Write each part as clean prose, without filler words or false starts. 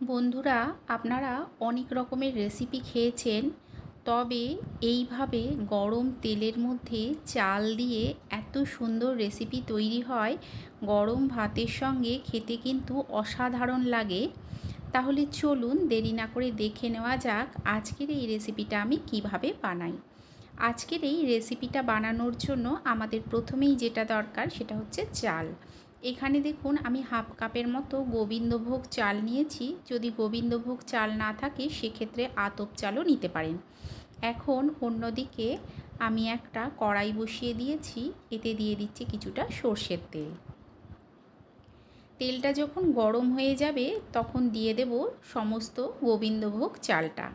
বন্ধুরা, আপনারা অনেক রকমের রেসিপি খেয়েছেন, তবে এইভাবে গরম তেলের মধ্যে চাল দিয়ে এত সুন্দর রেসিপি তৈরি হয়, গরম ভাতের সঙ্গে খেতে কিন্তু অসাধারণ লাগে। তাহলে চলুন দেরি না করে দেখে নেওয়া যাক আজকের এই রেসিপিটা আমি কিভাবে বানাই। আজকের এই রেসিপিটা বানানোর জন্য আমাদের প্রথমেই যেটা দরকার সেটা হচ্ছে চাল। এখানে দেখুন আমি হাফ কাপের মতো গোবিন্দভোগ চাল নিয়েছি। যদি গোবিন্দভোগ চাল না থাকে সেক্ষেত্রে আতপ চালও নিতে পারেন। এখন অন্যদিকে আমি একটা কড়াই বসিয়ে দিয়েছি, এতে দিয়ে দিচ্ছি কিছুটা সর্ষের তেল। তেলটা যখন গরম হয়ে যাবে তখন দিয়ে দেব সমস্ত গোবিন্দভোগ চালটা।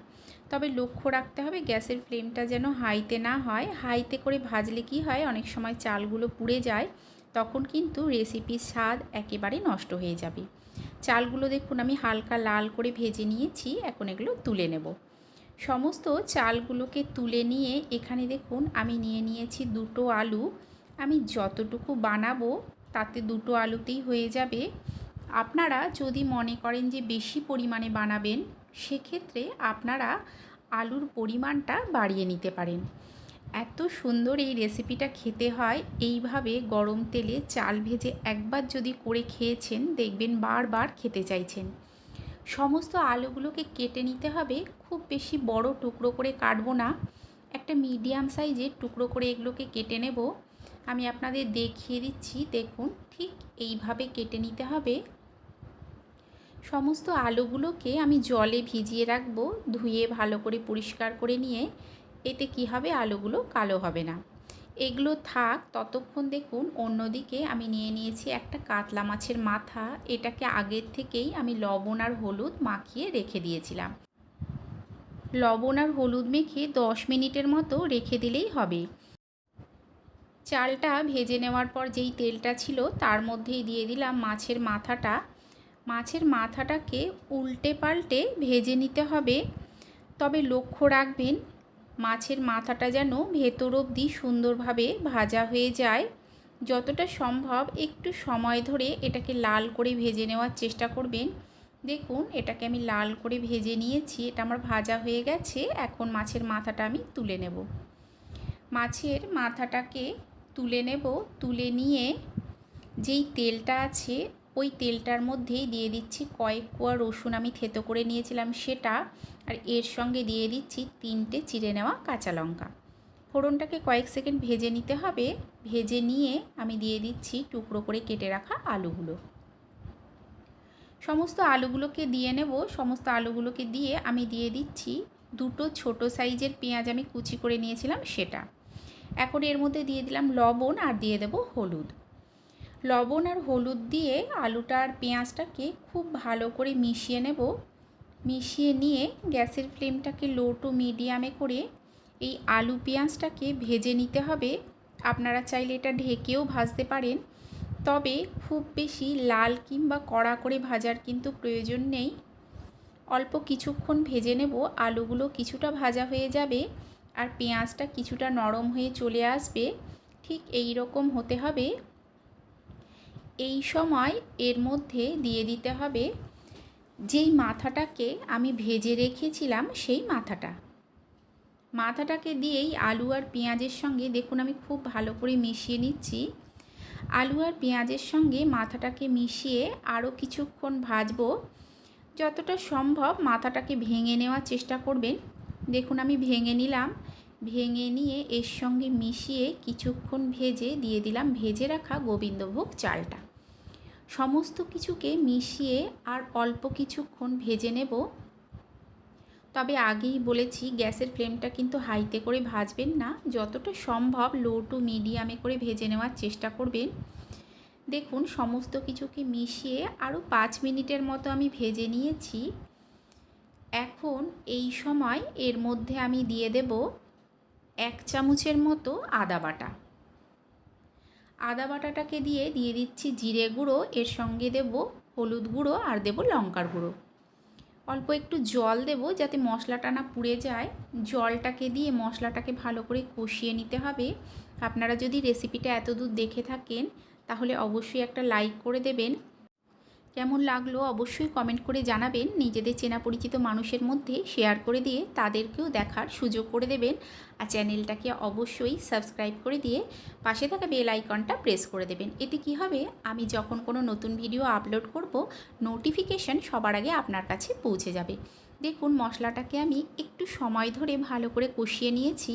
তবে লক্ষ্য রাখতে হবে গ্যাসের ফ্লেমটা যেন হাইতে না হয়। হাইতে করে ভাজলে কি হয়, অনেক সময় চালগুলো পুড়ে যায়, তখন কিন্তু রেসিপির স্বাদ একেবারে নষ্ট হয়ে যাবে। চালগুলো দেখুন আমি হালকা লাল করে ভেজে নিয়েছি, এখন এগুলো তুলে নেব। সমস্ত চালগুলোকে তুলে নিয়ে এখানে দেখুন আমি নিয়ে নিয়েছি দুটো আলু। আমি যতটুকু বানাবো তাতে দুটো আলুতেই হয়ে যাবে। আপনারা যদি মনে করেন যে বেশি পরিমাণে বানাবেন, সেক্ষেত্রে আপনারা আলুর পরিমাণটা বাড়িয়ে নিতে পারেন। এত সুন্দর এই রেসিপিটা খেতে হয় এইভাবে গরম তেলে চাল ভেজে একবার যদি করে খেয়েছেন, দেখবেন বারবার খেতে চাইছেন। সমস্ত আলুগুলোকে কেটে নিতে হবে, খুব বেশি বড় টুকরো করে কাটবো না, একটা মিডিয়াম সাইজের টুকরো করে এগুলোকে কেটে নেব। আমি আপনাদের দেখিয়ে দিচ্ছি, দেখুন ঠিক এইভাবে কেটে নিতে হবে। সমস্ত আলুগুলোকে আমি জলে ভিজিয়ে রাখবো, ধুয়ে ভালো করে পরিষ্কার করে নিয়ে। এতে কি হবে, আলুগুলো কালো হবে না। এগুলো থাক ততক্ষণ। দেখুন অন্যদিকে আমি নিয়ে নিয়েছি একটা কাতলা মাছের মাথা। এটাকে আগের থেকেই আমি লবণ আর হলুদ মাখিয়ে রেখে দিয়েছিলাম। লবণ আর হলুদ মেখে 10 মিনিটের মতো রেখে দিলেই হবে। চালটা ভেজে নেওয়ার পর যেই তেলটা ছিল তার মধ্যেই দিয়ে দিলাম মাছের মাথাটা। মাছের মাথাটাকে উল্টে পাল্টে ভেজে নিতে হবে। তবে লক্ষ্য রাখবেন মাছের মাথাটা যেন ভেতর অবধি সুন্দরভাবে ভাজা হয়ে যায়। যতটা সম্ভব একটু সময় ধরে এটাকে লাল করে ভেজে নেওয়ার চেষ্টা করবেন। দেখুন এটাকে আমি লাল করে ভেজে নিয়েছি, এটা আমার ভাজা হয়ে গেছে। এখন মাছের মাথাটা আমি তুলে নেব। মাছের মাথাটাকে তুলে নেব। তুলে নিয়ে যেই তেলটা আছে ওই তেলটার মধ্যেই দিয়ে দিচ্ছি কয়েক কোয়া রসুন আমি থেতো করে নিয়েছিলাম সেটা, আর এর সঙ্গে দিয়ে দিচ্ছি 3টে চিড়ে নেওয়া কাঁচা লঙ্কা। ফোড়নটাকে কয়েক সেকেন্ড ভেজে নিতে হবে। ভেজে নিয়ে আমি দিয়ে দিচ্ছি টুকরো করে কেটে রাখা আলুগুলো। সমস্ত আলুগুলোকে দিয়ে নেব। সমস্ত আলুগুলোকে দিয়ে আমি দিয়ে দিচ্ছি দুটো ছোট সাইজের পেঁয়াজ আমি কুচি করে নিয়েছিলাম সেটা। এখন এর মধ্যে দিয়ে দিলাম লবণ আর দিয়ে দেব হলুদ। লবণ আর হলুদ দিয়ে আলুটা আর পেঁয়াজটাকে খুব ভালো করে মিশিয়ে নেব। মিশিয়ে নিয়ে গ্যাসের ফ্লেমটাকে লো টু মিডিয়ামে করে এই আলু পেঁয়াজটাকে ভেজে নিতে হবে। আপনারা চাইলে এটা ঢেকেও ভাজতে পারেন, তবে খুব বেশি লাল কিংবা কড়া করে ভাজার কিন্তু প্রয়োজন নেই। অল্প কিছুক্ষণ ভেজে নেব, আলুগুলো কিছুটা ভাজা হয়ে যাবে আর পেঁয়াজটা কিছুটা নরম হয়ে চলে আসবে। ঠিক এই রকম হতে হবে। এই সময় এর মধ্যে দিয়ে দিতে হবে যেই মাথাটাকে আমি ভেজে রেখেছিলাম সেই মাথাটাকে দিয়েই আলু আর পেঁয়াজের সঙ্গে দেখুন আমি খুব ভালো করে মিশিয়ে নিচ্ছি। আলু আর পেঁয়াজের সঙ্গে মাথাটাকে মিশিয়ে আরও কিছুক্ষণ ভাজবো। যতটা সম্ভব মাথাটাকে ভেঙে নেওয়ার চেষ্টা করবেন। দেখুন আমি ভেঙে নিলাম। ভেঙে নিয়ে এর সঙ্গে মিশিয়ে কিছুক্ষণ ভেজে দিয়ে দিলাম ভেজে রাখা গোবিন্দভোগ চালটা। সমস্ত কিছুকে মিশিয়ে আর অল্প কিছুক্ষণ ভেজে নেব। তবে আগেই বলেছি গ্যাসের ফ্লেমটা কিন্তু হাইতে করে ভাজবেন না, যতটা সম্ভব লো টু মিডিয়ামে করে ভেজে নেওয়ার চেষ্টা করবেন। দেখুন সমস্ত কিছুকে মিশিয়ে আরও 5 মিনিটের মতো আমি ভেজে নিয়েছি। এখন এই সময় এর মধ্যে আমি দিয়ে দেব 1 চামচের মতো আদা বাটা। আদা বাটাটাকে দিয়ে দিচ্ছি জিরে গুঁড়ো, এর সঙ্গে দেব হলুদ গুঁড়ো আর দেব লঙ্কার গুঁড়ো। অল্প একটু জল দেব যাতে মশলাটা না পুড়ে যায়। জলটাকে দিয়ে মশলাটাকে ভালো করে কষিয়ে নিতে হবে। আপনারা যদি রেসিপিটা এতদূর দেখে থাকেন তাহলে অবশ্যই একটা লাইক করে দেবেন। কেমন লাগলো অবশ্যই কমেন্ট করে জানাবেন। নিজেদের চেনা পরিচিত মানুষের মধ্যে শেয়ার করে দিয়ে তাদেরকেও দেখার সুযোগ করে দেবেন। আর চ্যানেলটাকে অবশ্যই সাবস্ক্রাইব করে দিয়ে পাশে থাকা বেল আইকনটা প্রেস করে দেবেন। এতে কি হবে, আমি যখন কোনো নতুন ভিডিও আপলোড করব নোটিফিকেশান সবার আগে আপনার কাছে পৌঁছে যাবে। দেখুন মশলাটাকে আমি একটু সময় ধরে ভালো করে কষিয়ে নিয়েছি।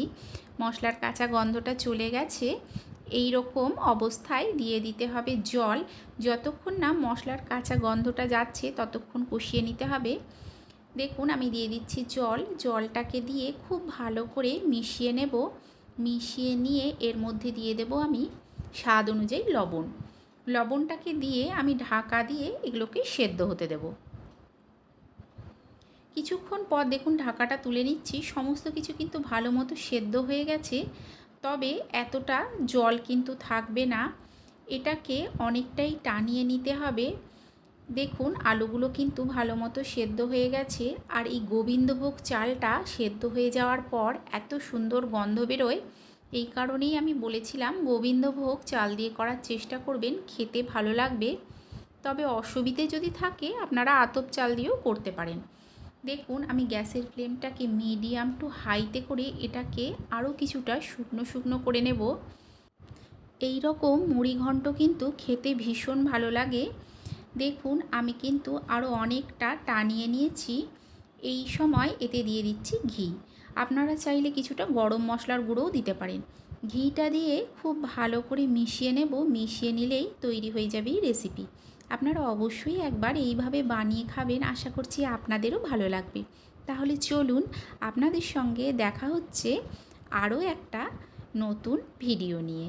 মশলার কাঁচা গন্ধটা চলে গেছে। এই রকম অবস্থায় দিয়ে দিতে হবে জল। যতক্ষণ না মশলার কাঁচা গন্ধটা যাচ্ছে ততক্ষণ কষিয়ে নিতে হবে। দেখুন আমি দিয়ে দিচ্ছি জল। জলটাকে দিয়ে খুব ভালো করে মিশিয়ে নেব। মিশিয়ে নিয়ে এর মধ্যে দিয়ে দেব আমি স্বাদ অনুযায়ী লবণ। লবণটাকে দিয়ে আমি ঢাকা দিয়ে এগুলোকে সেদ্ধ হতে দেব। কিছুক্ষণ পর দেখুন ঢাকাটা তুলে নিচ্ছি। সমস্ত কিছু কিন্তু ভালো মতো সেদ্ধ হয়ে গেছে, তবে এতটা জল কিন্তু থাকবে না। এটাকে অনেকটাই টানিয়ে নিতে হবে। দেখুন আলুগুলো কিন্তু ভালো মতো সেদ্ধ হয়ে গেছে। আর এই গোবিন্দভোগ চালটা সেদ্ধ হয়ে যাওয়ার পর এত সুন্দর গন্ধ বেরোয়। এই কারণেই আমি বলেছিলাম গোবিন্দভোগ চাল দিয়ে করার চেষ্টা করবেন, খেতে ভালো লাগবে। তবে অসুবিধে যদি থাকে আপনারা আতপ চাল দিয়েও করতে পারেন। দেখুন আমি গ্যাসের ফ্লেমটাকে মিডিয়াম টু হাইতে করে এটাকে আরও কিছুটা শুকনো শুকনো করে নেব। এই রকম মুড়ি ঘন্ট কিন্তু খেতে ভীষণ ভালো লাগে। দেখুন আমি কিন্তু আরও অনেকটা টানিয়ে নিয়েছি। এই সময় এতে দিয়ে দিচ্ছি ঘি। আপনারা চাইলে কিছুটা গরম মশলার গুঁড়োও দিতে পারেন। ঘিটা দিয়ে খুব ভালো করে মিশিয়ে নেব। মিশিয়ে নিলেই তৈরি হয়ে যাবে এই রেসিপি। আপনারা অবশ্যই একবার এইভাবে বানিয়ে খাবেন, আশা করছি আপনাদেরও ভালো লাগবে। তাহলে চলুন আপনাদের সঙ্গে দেখা হচ্ছে আরও একটা নতুন ভিডিও নিয়ে।